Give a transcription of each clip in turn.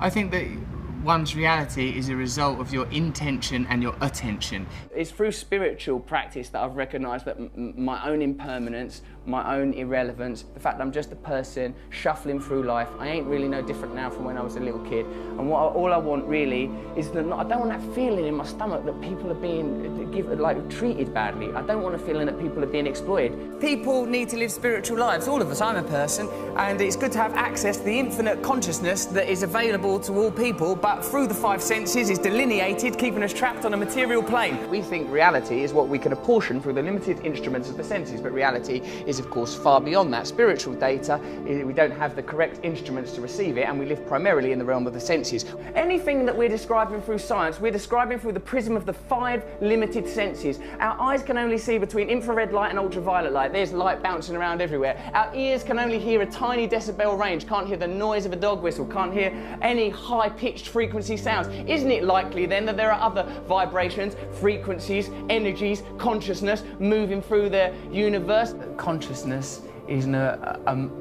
I think that one's reality is a result of your intention and your attention. It's through spiritual practice that I've recognised that my own impermanence, my own irrelevance, the fact that I'm just a person shuffling through life, I ain't really no different now from when I was a little kid. And all I want really is that I don't want that feeling in my stomach that people are being treated badly. I don't want a feeling that people are being exploited. People need to live spiritual lives, all of us. I'm a person, and it's good to have access to the infinite consciousness that is available to all people, but through the five senses is delineated, keeping us trapped on a material plane. We think reality is what we can apportion through the limited instruments of the senses, but reality is of course far beyond that. Spiritual data, we don't have the correct instruments to receive it, and we live primarily in the realm of the senses. Anything that we're describing through science, we're describing through the prism of the five limited senses. Our eyes can only see between infrared light and ultraviolet light. There's light bouncing around everywhere. Our ears can only hear a tiny decibel range, can't hear the noise of a dog whistle, can't hear any high-pitched frequency sounds. Isn't it likely then that there are other vibrations, frequencies, energies, consciousness moving through the universe? Consciousness is an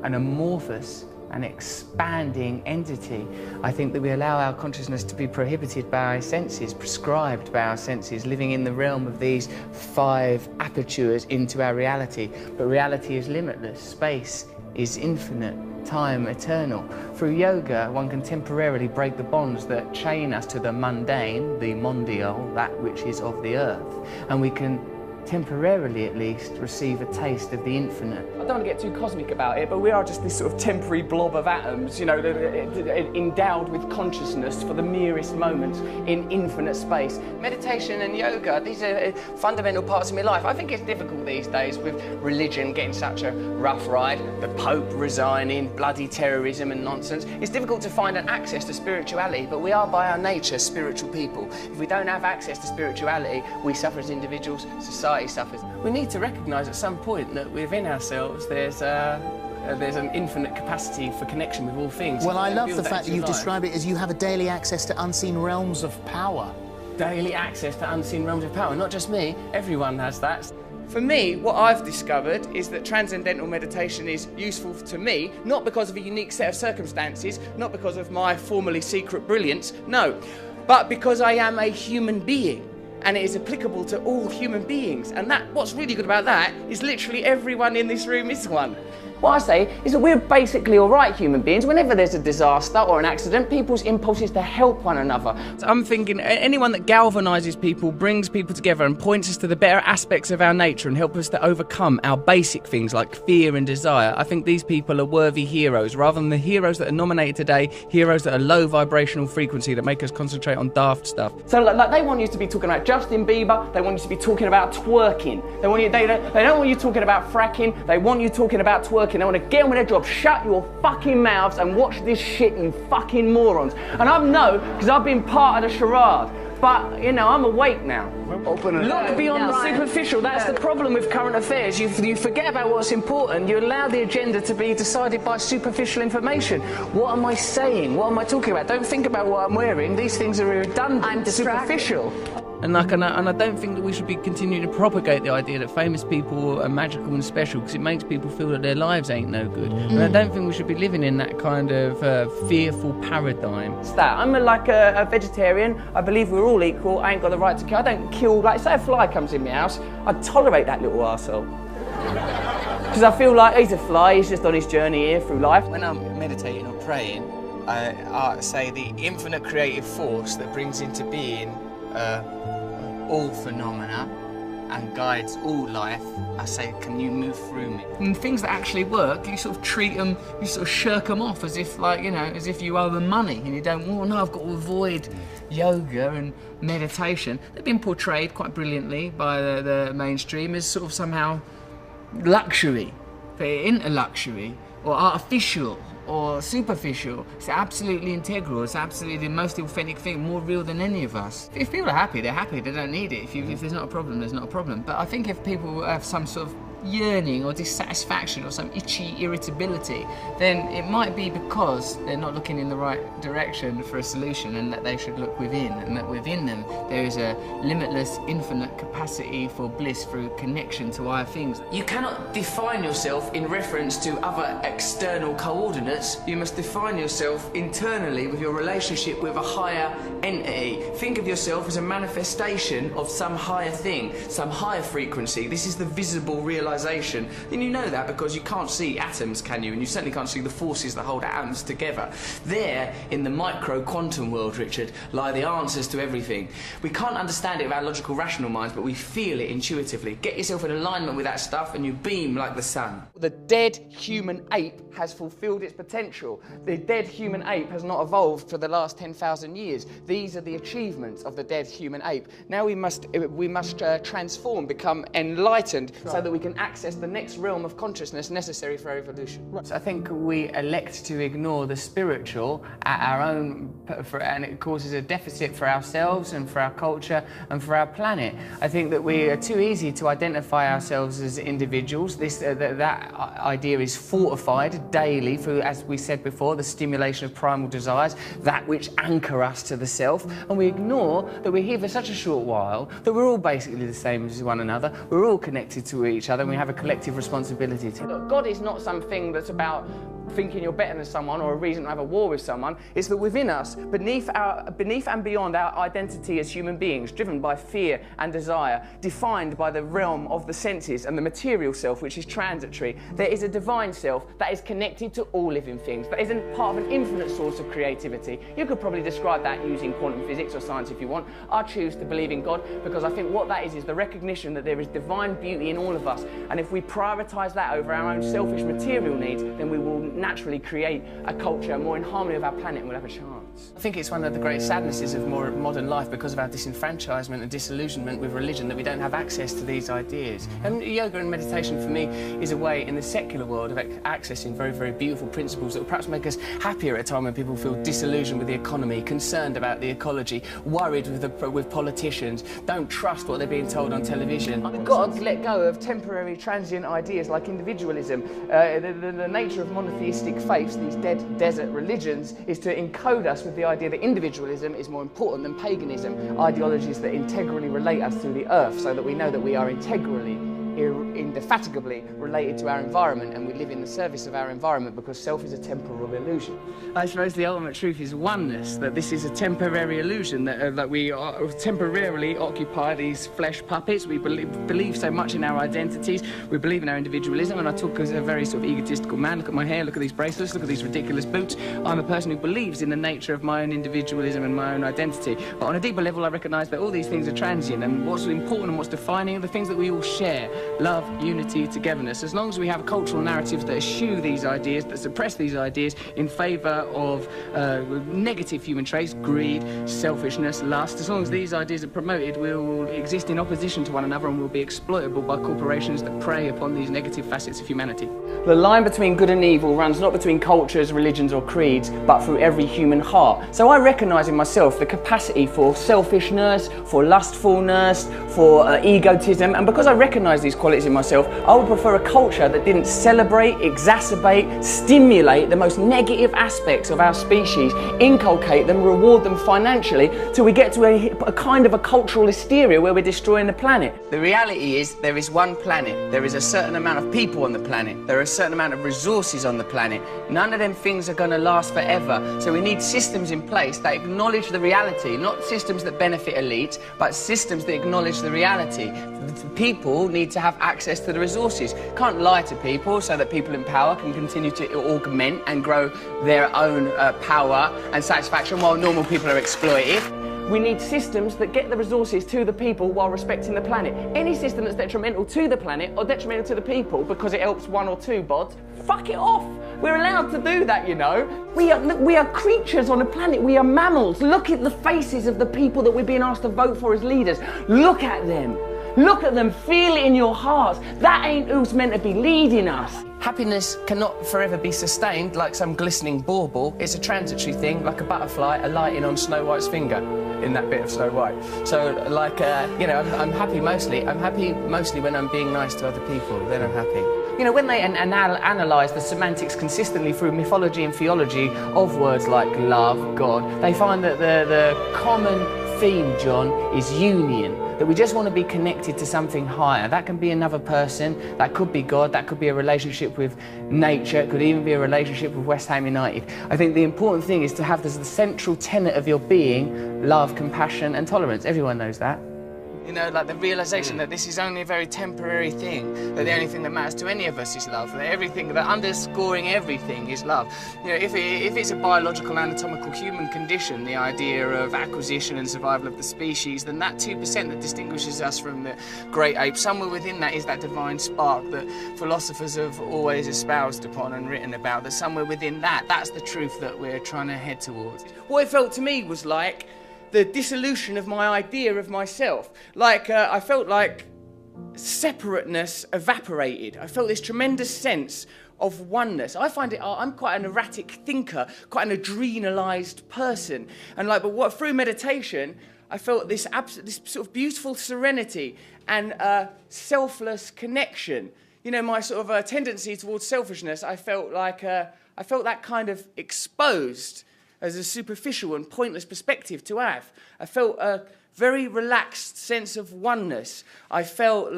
amorphous and expanding entity. I think that we allow our consciousness to be prohibited by our senses, prescribed by our senses, living in the realm of these five apertures into our reality. But reality is limitless, space is infinite, time eternal. Through yoga, one can temporarily break the bonds that chain us to the mundane, the mondial, that which is of the earth, and we can temporarily at least receive a taste of the infinite. I don't want to get too cosmic about it, but we are just this sort of temporary blob of atoms, you know, endowed with consciousness for the merest moments in infinite space. Meditation and yoga, these are fundamental parts of my life. I think it's difficult these days with religion getting such a rough ride, the Pope resigning, bloody terrorism and nonsense. It's difficult to find an access to spirituality, but we are by our nature spiritual people. If we don't have access to spirituality, we suffer as individuals, society suffers. We need to recognise at some point that within ourselves there's an infinite capacity for connection with all things. Well, I love the fact that you've described it as you have a daily access to unseen realms of power. Daily access to unseen realms of power. Not just me, everyone has that. For me, what I've discovered is that transcendental meditation is useful to me, not because of a unique set of circumstances, not because of my formerly secret brilliance, no, but because I am a human being. And it is applicable to all human beings. And what's really good about that is literally everyone in this room is one. What I say is that we're basically all right human beings. Whenever there's a disaster or an accident, people's impulse is to help one another. So I'm thinking anyone that galvanises people, brings people together and points us to the better aspects of our nature and help us to overcome our basic things like fear and desire, I think these people are worthy heroes, rather than the heroes that are nominated today, heroes that are low vibrational frequency that make us concentrate on daft stuff. So like they want you to be talking about Justin Bieber, they want you to be talking about twerking. They don't want you talking about fracking, they want you talking about twerking. They want to get on with their job. Shut your fucking mouths and watch this shit, you fucking morons. And I know, because I've been part of the charade. But, you know, I'm awake now. Look beyond the superficial. That's the problem with current affairs. You forget about what's important. You allow the agenda to be decided by superficial information. What am I saying? What am I talking about? Don't think about what I'm wearing. These things are redundant. I'm superficial. And I don't think that we should be continuing to propagate the idea that famous people are magical and special, because it makes people feel that their lives ain't no good. And I don't think we should be living in that kind of fearful paradigm. It's that. I'm like a vegetarian. I believe we're all equal. I ain't got the right to kill. I don't kill, like, say a fly comes in my house, I'd tolerate that little arsehole. Because I feel like he's a fly, he's just on his journey here through life. When I'm meditating or praying, I say the infinite creative force that brings into being all phenomena and guides all life, I say, can you move through me? And things that actually work, you sort of treat them, you sort of shirk them off as if, like, you know, as if you owe them money and you don't, oh no, I've got to avoid yoga and meditation. They've been portrayed quite brilliantly by the mainstream as sort of somehow luxury, but into luxury or artificial or superficial. It's absolutely integral. It's absolutely the most authentic thing, more real than any of us. If people are happy, they're happy. They don't need it. If there's not a problem, there's not a problem. But I think if people have some sort of yearning or dissatisfaction or some itchy irritability, then it might be because they're not looking in the right direction for a solution, and that they should look within, and that within them there is a limitless, infinite capacity for bliss through connection to higher things. You cannot define yourself in reference to other external coordinates. You must define yourself internally with your relationship with a higher entity. Think of yourself as a manifestation of some higher thing, some higher frequency. This is the visible realization. And you know that because you can't see atoms, can you? And you certainly can't see the forces that hold atoms together. There, in the micro quantum world, Richard, lie the answers to everything. We can't understand it with our logical, rational minds, but we feel it intuitively. Get yourself in alignment with that stuff and you beam like the sun. The dead human ape has fulfilled its potential. The dead human ape has not evolved for the last 10,000 years. These are the achievements of the dead human ape. Now we must transform, become enlightened, so that we can access the next realm of consciousness necessary for our evolution. Right. So I think we elect to ignore the spiritual at our own, and it causes a deficit for ourselves and for our culture and for our planet. I think that we are too easy to identify ourselves as individuals. That idea is fortified daily through, as we said before, the stimulation of primal desires, that which anchor us to the self, and we ignore that we're here for such a short while, that we're all basically the same as one another, we're all connected to each other, and we have a collective responsibility to. Look, God is not something that's about thinking you're better than someone or a reason to have a war with someone. It's that within us, beneath and beyond our identity as human beings, driven by fear and desire, defined by the realm of the senses and the material self, which is transitory, there is a divine self that is connected to all living things, that is part of an infinite source of creativity. You could probably describe that using quantum physics or science if you want. I choose to believe in God because I think what that is the recognition that there is divine beauty in all of us, and if we prioritise that over our own selfish material needs, then we will naturally create a culture more in harmony with our planet, and we'll have a chance. I think it's one of the great sadnesses of modern life, because of our disenfranchisement and disillusionment with religion, that we don't have access to these ideas. And yoga and meditation for me is a way in the secular world of accessing very, very beautiful principles that will perhaps make us happier at a time when people feel disillusioned with the economy, concerned about the ecology, worried with politicians, don't trust what they're being told on television. We've got to let go of temporary, transient ideas like individualism. The nature of monotheistic faiths, these dead desert religions, is to encode us with the idea that individualism is more important than paganism, ideologies that integrally relate us to the earth, so that we know that we are integrally, indefatigably related to our environment, and we live in the service of our environment, because self is a temporal illusion. I suppose the ultimate truth is oneness, that this is a temporary illusion, that we are temporarily occupy these flesh puppets. We believe so much in our identities, we believe in our individualism, and I talk as a very sort of egotistical man. Look at my hair, look at these bracelets, look at these ridiculous boots. I'm a person who believes in the nature of my own individualism and my own identity, but on a deeper level I recognise that all these things are transient, and what's important and what's defining are the things that we all share: love, unity, togetherness. As long as we have cultural narratives that eschew these ideas, that suppress these ideas in favour of negative human traits, greed, selfishness, lust, as long as these ideas are promoted, we will exist in opposition to one another and will be exploitable by corporations that prey upon these negative facets of humanity. The line between good and evil runs not between cultures, religions or creeds, but through every human heart. So I recognise in myself the capacity for selfishness, for lustfulness, for egotism, and because I recognise these qualities in myself, I would prefer a culture that didn't celebrate, exacerbate, stimulate the most negative aspects of our species, inculcate them, reward them financially, till we get to a kind of a cultural hysteria where we're destroying the planet. The reality is there is one planet, there is a certain amount of people on the planet, there are a certain amount of resources on the planet. None of them things are going to last forever, so we need systems in place that acknowledge the reality, not systems that benefit elites, but systems that acknowledge the reality. People need to have access to the resources. Can't lie to people so that people in power can continue to augment and grow their own power and satisfaction while normal people are exploited. We need systems that get the resources to the people while respecting the planet. Any system that's detrimental to the planet or detrimental to the people because it helps one or two bods, fuck it off. We're allowed to do that, you know. We are creatures on a planet. We are mammals. Look at the faces of the people that we're being asked to vote for as leaders. Look at them. Look at them, feel it in your hearts. That ain't who's meant to be leading us. Happiness cannot forever be sustained like some glistening bauble. It's a transitory thing, like a butterfly alighting on Snow White's finger in that bit of Snow White. So, like, you know, I'm happy mostly. I'm happy mostly when I'm being nice to other people. Then I'm happy. You know, when they analyse the semantics consistently through mythology and theology of words like love, God, they find that the common theme, John, is union. That we just want to be connected to something higher. That can be another person, that could be God, that could be a relationship with nature, it could even be a relationship with West Ham United. I think the important thing is to have as the central tenet of your being love, compassion and tolerance. Everyone knows that. You know, like the realisation that this is only a very temporary thing, that the only thing that matters to any of us is love, that everything, that underscoring everything is love. You know, if it's a biological, anatomical human condition, the idea of acquisition and survival of the species, then that 2% that distinguishes us from the great apes, somewhere within that is that divine spark that philosophers have always espoused upon and written about, that somewhere within that, that's the truth that we're trying to head towards. What it felt to me was like the dissolution of my idea of myself. Like, I felt like separateness evaporated. I felt this tremendous sense of oneness. I find it, I'm quite an erratic thinker, quite an adrenalised person. And like, but what, through meditation, I felt this sort of beautiful serenity and selfless connection. You know, my sort of tendency towards selfishness, I felt like, I felt that kind of exposed as a superficial and pointless perspective to have. I felt a very relaxed sense of oneness. I felt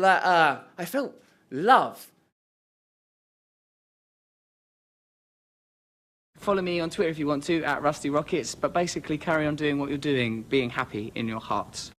love. Follow me on Twitter if you want to, @RustyRockets, but basically carry on doing what you're doing, being happy in your hearts.